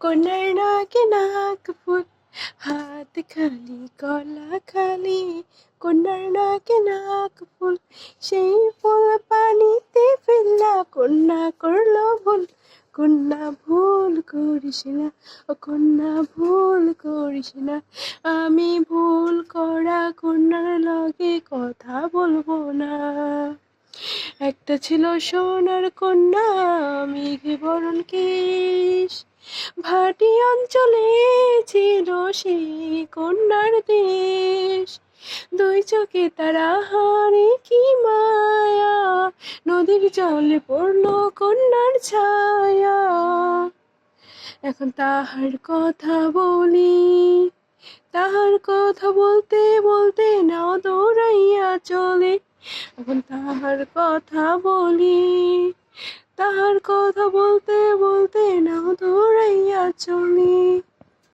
কন্যার নাকে নাক ফুল, হাত খালি গলা খালি। কন্যার নাকে নাক ফুল, সেই ফুল পানিতে ফেললা। কন্যা করলো ভুল, কন্যা ভুল করিস না, ও কন্যা ভুল করিস না। আমি ভুল করা কন্যার লগে কথা বলবো না। একটা ছিল সোনার কন্যা, মেঘে বরণ কেশ। ভাটি অঞ্চলে ছিল সেই কন্যার দেশ। দুই চোখে তারা হারে কি মায়া, নদীর জলে পড়লো কন্যার ছায়া। এখন তাহার কথা বলি, তাহার কথা বলতে বলতে নাও দৌড়াইয়া চলে। এখন তাহার কথা বলি, তাহার কথা বলতে বলতে নাও দৌড়াইয়া চলে।